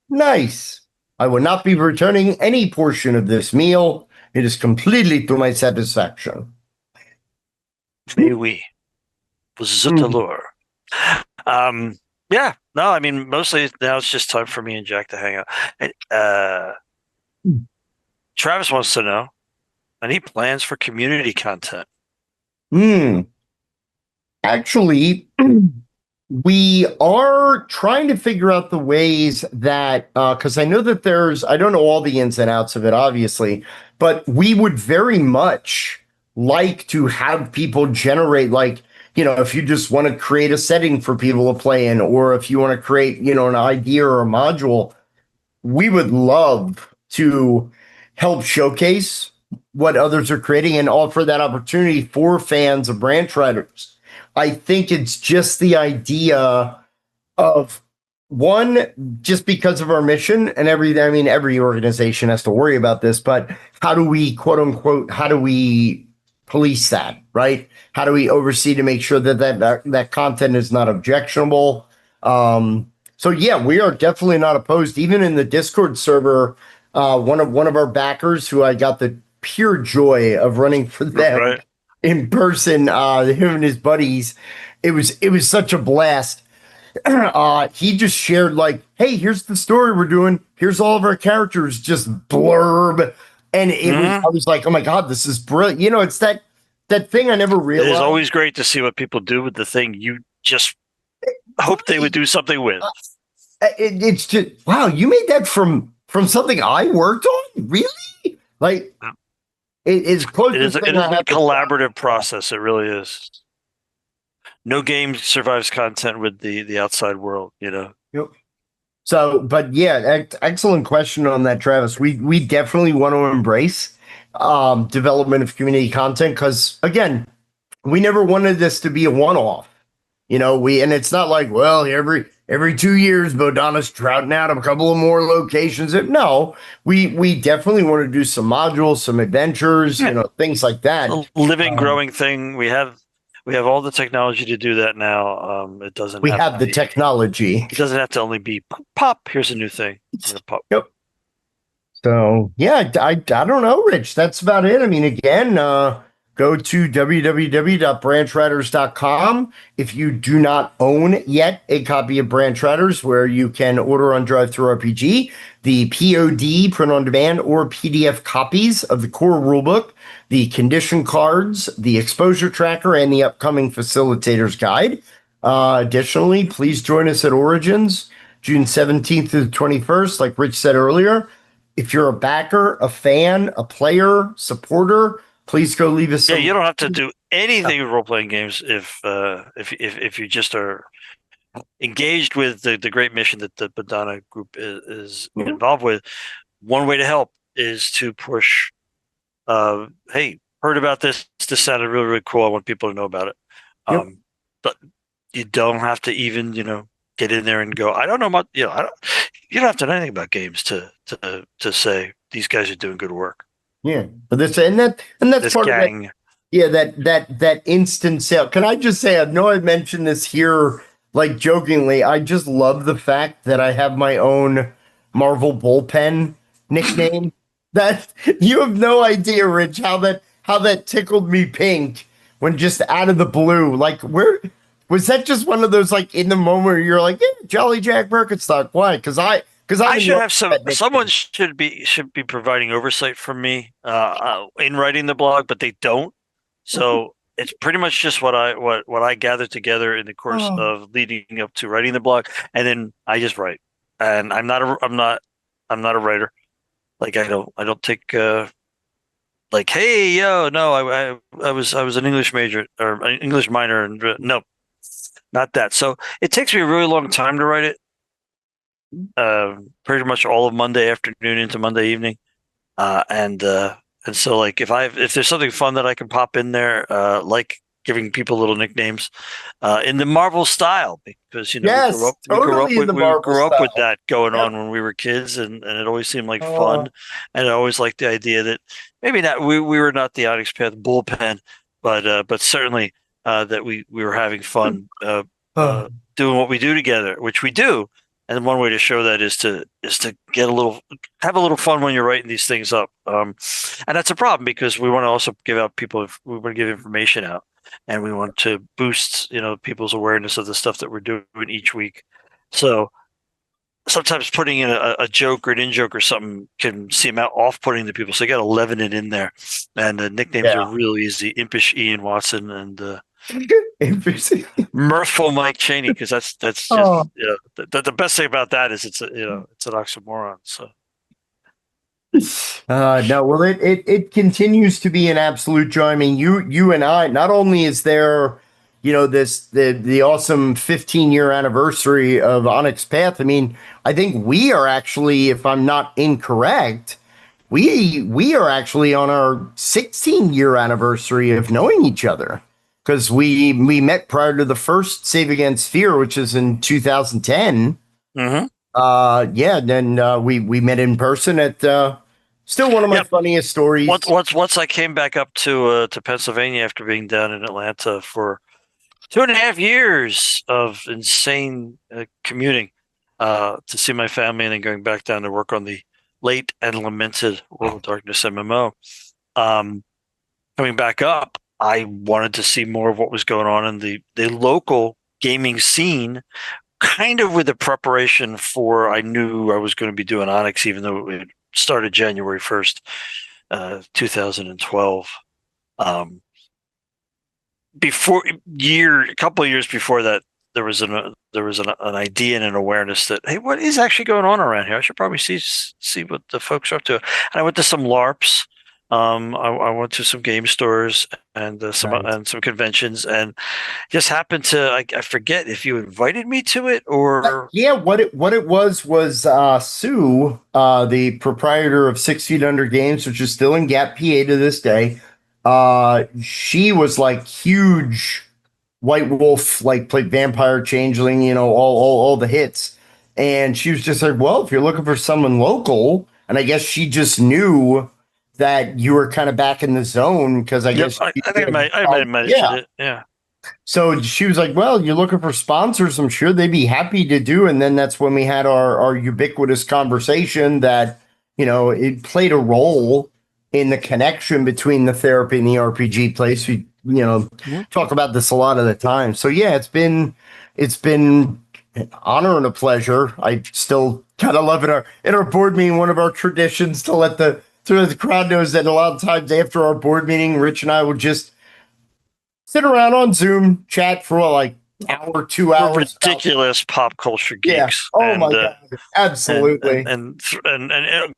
Nice. I will not be returning any portion of this meal. It is completely to my satisfaction. May we. Zutalur. Yeah. No, I mean, mostly now it's just time for me and Jack to hang out. And, Travis wants to know any plans for community content? Actually, we are trying to figure out the ways that, because I know that I don't know all the ins and outs of it, obviously, but we would very much like to have people generate, like, if you just want to create a setting for people to play in, or if you want to create, an idea or a module, we would love to help showcase what others are creating and offer that opportunity for fans of branch riders. I think it's just the idea of one, just because of our mission and every organization has to worry about this, but how do we, quote unquote, how do we police that, right? How do we oversee to make sure that content is not objectionable? So yeah, we are definitely not opposed. Even in the Discord server, one of our backers, who I got the pure joy of running for them, Right. in person, him and his buddies, it was such a blast. He just shared, like, hey, here's the story we're doing, here's all of our characters, just blurb, and I was like, oh my god, this is brilliant. It's that thing I never realized. It is always great to see what people do with the thing you just hope they would do something with. It's just, wow, you made that from something I worked on, really? Like, it's close. It is a collaborative process. It really is. No game survives content with the outside world, Yep. So, but yeah, excellent question on that, Travis. We definitely want to embrace development of community content, because again, we never wanted this to be a one-off. And it's not like, well, every 2 years, Bodhana's trouting out a couple of more locations. No, we definitely want to do some modules, some adventures, things like that. A living, growing thing. We have all the technology to do that now. It doesn't. We have the technology. It doesn't have to only be pop. Here's a new thing. Pop. Yep. So yeah, I don't know, Rich. That's about it. I mean, again, go to www.branchriders.com. If you do not own yet a copy of Branch Riders, where you can order on Drive-Thru RPG, the POD, print on demand, or PDF copies of the core rulebook, the condition cards, the exposure tracker, and the upcoming facilitator's guide. Additionally, please join us at Origins, June 17th to the 21st, like Rich said earlier. If you're a backer, a fan, a player, supporter, please go leave us. Yeah, you don't have to do anything with role-playing games if you just are engaged with the great mission that the Bodhana group is involved with. One way to help is to push. Hey, heard about this? This sounded really, really cool. I want people to know about it. But you don't have to even get in there and go, I don't know about you don't have to know anything about games to say these guys are doing good work. Yeah, but that's part gang. Of that. Yeah, that instant sale. Can I just say, I know I mentioned this here, like, jokingly. I just love the fact that I have my own Marvel bullpen nickname. That you have no idea, Rich, how that tickled me pink when just out of the blue. Like, where was that? Just one of those, like, in the moment where you're like, yeah, Jolly Jack Berkenstock. Why? Because Because I'm I in the should have Army some. Pet Someone nickname. should be providing oversight for me in writing the blog, but they don't. So it's pretty much just what I gathered together in the course Oh, of leading up to writing the blog, and then I just write. And I'm not a writer. Like I don't take like, hey, yo, no, I was an English major or an English minor, and no, not that. So it takes me a really long time to write it. Pretty much all of Monday afternoon into Monday evening, uh, and uh, and so like if there's something fun that I can pop in there, like giving people little nicknames, in the Marvel style, because we grew yes, up we grew up totally in with the we Marvel grew up with style. that going Yep. on when we were kids, and it always seemed like fun, Oh, and I always liked the idea that maybe not we were not the Onyx Path bullpen, but certainly that we were having fun oh, doing what we do together, which we do. And one way to show that is to get a little have a little fun when you're writing these things up. And that's a problem because we want to also give out people we want to give information out, and we want to boost people's awareness of the stuff that we're doing each week. So sometimes putting in a joke or an in joke or something can seem out off putting to people. So you got to leaven it in there, and the nicknames are yeah. real easy: Impish Ian Watson and Interesting. Mirthful Mike Cheney, because that's just Oh. the best thing about that is it's an oxymoron. So No, well, it continues to be an absolute joy. I mean, you and I. Not only is there, the awesome 15-year anniversary of Onyx Path. I mean, I think we are actually, if I'm not incorrect, we are actually on our 16-year anniversary of knowing each other because we met prior to the first Save Against Fear, which is in 2010. hmm Yeah, then we met in person at still one of my yep. funniest Once stories. once once I came back up to Pennsylvania after being down in Atlanta for 2.5 years of insane commuting to see my family, and then going back down to work on the late and lamented World of Darkness MMO. Um, Coming back up, I wanted to see more of what was going on in the local gaming scene, kind of with the preparation for I knew I was going to be doing Onyx, even though it started January 1st, 2012. Um, a couple of years before that, there was an idea and an awareness that, hey, what is actually going on around here? I should probably see what the folks are up to. And I went to some LARPs. I went to some game stores and Right. some conventions, and just happened to I forget if you invited me to it or Yeah, what it was Sue, the proprietor of 6 Feet Under Games, which is still in Gap, PA to this day. She was like huge White Wolf, like played Vampire Changeling, all the hits. And she was just like, well, if you're looking for someone local, and I guess she just knew that you were kind of back in the zone because I yep. guess I think I might have mentioned yeah. it. Yeah. So she was like, well, you're looking for sponsors. I'm sure they'd be happy to do. And then that's when we had our ubiquitous conversation that, it played a role in the connection between the therapy and the RPG place. We, Mhm. talk about this a lot of the time. So yeah, it's been an honor and a pleasure. I still kind of love it. In our board meeting, one of our traditions to let the crowd knows that a lot of times after our board meeting, Rich and I would just sit around on Zoom, chat for like hour, two We're hours about ridiculous pop culture yeah. geeks, Oh my and god. and and Absolutely. and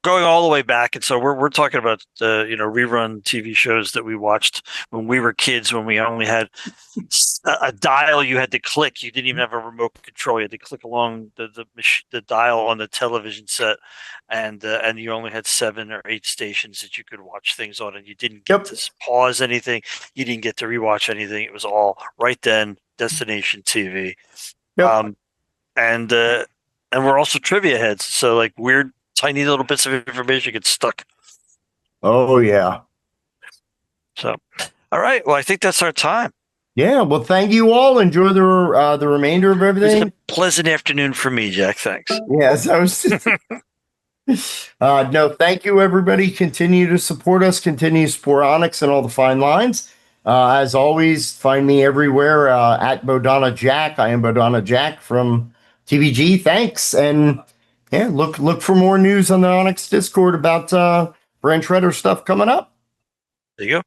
going all the way back. And so we're talking about rerun TV shows that we watched when we were kids, when we only had a dial you had to click. You didn't even have a remote control. You had to click along the dial on the television set, and you only had 7 or 8 stations that you could watch things on, and you didn't get Yep. to pause anything. You didn't get to rewatch anything. It was all right then. Destination TV. Yep. Um, and we're also trivia heads, so like weird, tiny little bits of information get stuck. Oh yeah. So, all right. Well, I think that's our time. Yeah. Well, thank you all. Enjoy the remainder of It was a everything. pleasant afternoon for me, Jack. Thanks. Yes, I was. No, thank you, everybody. Continue to support us. Continue to support Onyx and all the fine lines. As always, find me everywhere at Bodhana Jack. I am Bodhana Jack from TVG. Thanks, and Yeah, look for more news on the Onyx Discord about branch Redder stuff coming up. There you go.